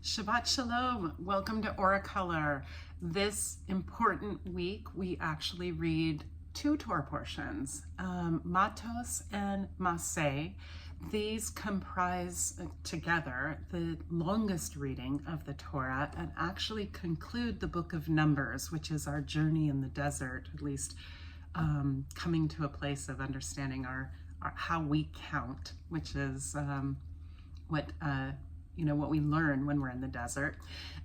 Shabbat Shalom. Welcome to Aura Color. This important week, we actually read two Torah portions, Matos and Masei. These comprise together the longest reading of the Torah and actually conclude the book of Numbers, which is our journey in the desert, at least coming to a place of understanding our how we count, which is what we learn when we're in the desert.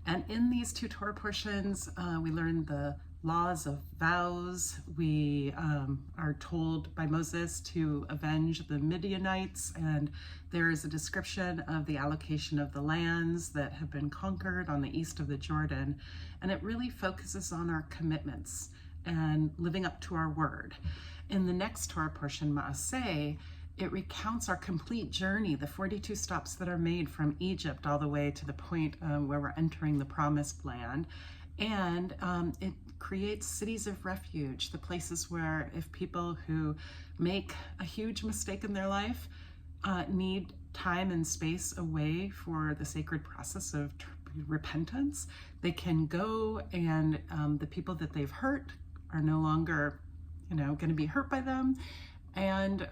And in these two Torah portions, we learn the laws of vows. We are told by Moses to avenge the Midianites, and there is a description of the allocation of the lands that have been conquered on the east of the Jordan. And it really focuses on our commitments and living up to our word. In the next Torah portion, Masei, it recounts our complete journey, the 42 stops that are made from Egypt all the way to the point where we're entering the promised land. And it creates cities of refuge, the places where if people who make a huge mistake in their life need time and space away for the sacred process of repentance, they can go, and the people that they've hurt are no longer going to be hurt by them. And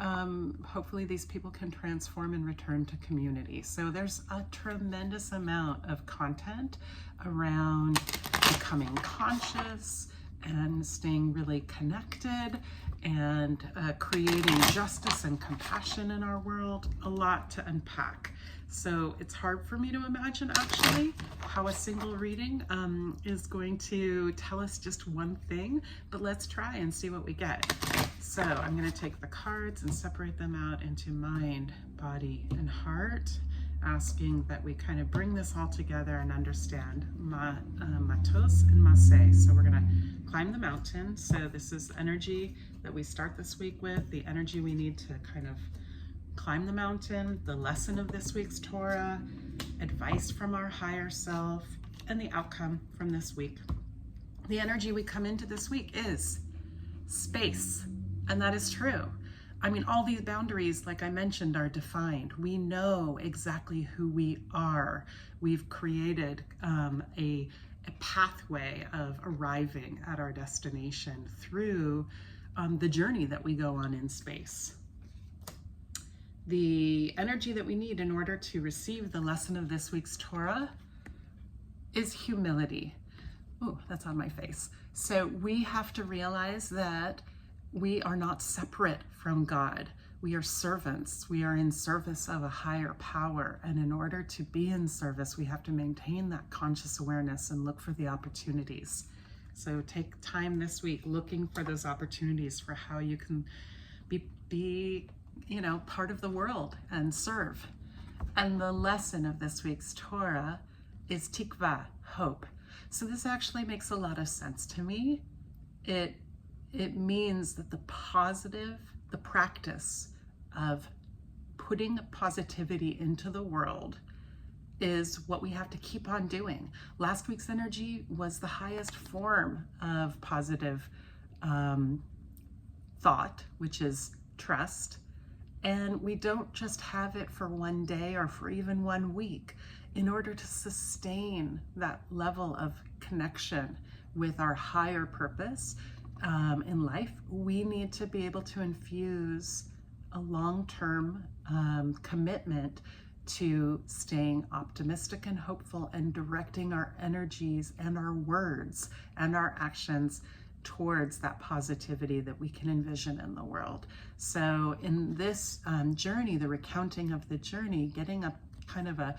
hopefully these people can transform and return to community. So there's a tremendous amount of content around becoming conscious and staying really connected and creating justice and compassion in our world. A lot to unpack. So it's hard for me to imagine actually how a single reading is going to tell us just one thing, but let's try and see what we get. So I'm going to take the cards and separate them out into mind, body, and heart, asking that we kind of bring this all together and understand Matos and Masei. So we're going to climb the mountain. So this is the energy that we start this week with, the energy we need to kind of climb the mountain, the lesson of this week's Torah, advice from our higher self, and the outcome from this week. The energy we come into this week is space. And that is true. I mean, all these boundaries, like I mentioned, are defined. We know exactly who we are. We've created a pathway of arriving at our destination through the journey that we go on in space. The energy that we need in order to receive the lesson of this week's Torah is humility. Oh, that's on my face. So we have to realize that we are not separate from God. We are servants. We are in service of a higher power. And in order to be in service, we have to maintain that conscious awareness and look for the opportunities. So take time this week looking for those opportunities for how you can be part of the world and serve. And the lesson of this week's Torah is tikva, hope. So this actually makes a lot of sense to me. It means that the practice of putting positivity into the world is what we have to keep on doing. Last week's energy was the highest form of positive thought, which is trust. And we don't just have it for one day or for even 1 week. In order to sustain that level of connection with our higher purpose, in life, we need to be able to infuse a long-term commitment to staying optimistic and hopeful and directing our energies and our words and our actions towards that positivity that we can envision in the world. So in this journey, the recounting of the journey, getting a kind of a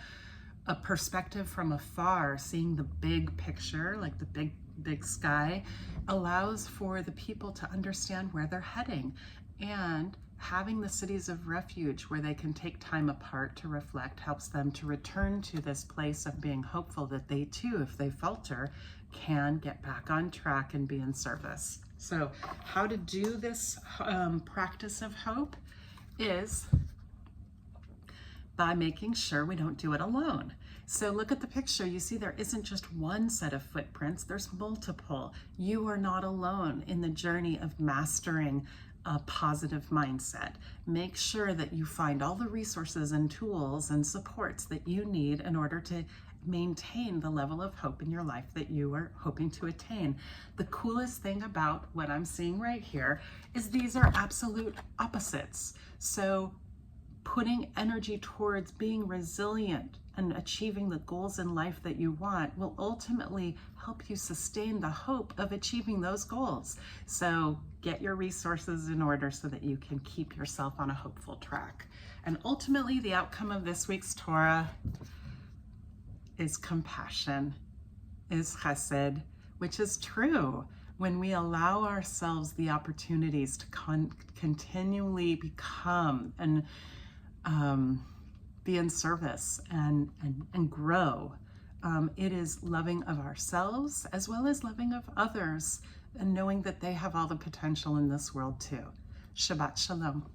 perspective from afar, seeing the big picture, like the big sky, allows for the people to understand where they're heading, and having the cities of refuge where they can take time apart to reflect helps them to return to this place of being hopeful that they too, if they falter, can get back on track and be in service. So how to do this practice of hope is by making sure we don't do it alone. So look at the picture. You see there isn't just one set of footprints, there's multiple. You are not alone in the journey of mastering a positive mindset. Make sure that you find all the resources and tools and supports that you need in order to maintain the level of hope in your life that you are hoping to attain. The coolest thing about what I'm seeing right here is these are absolute opposites. So putting energy towards being resilient and achieving the goals in life that you want will ultimately help you sustain the hope of achieving those goals. So get your resources in order so that you can keep yourself on a hopeful track. And ultimately, the outcome of this week's Torah is compassion, is chesed, which is true. When we allow ourselves the opportunities to continually become and be in service and grow, it is loving of ourselves as well as loving of others and knowing that they have all the potential in this world too. Shabbat Shalom.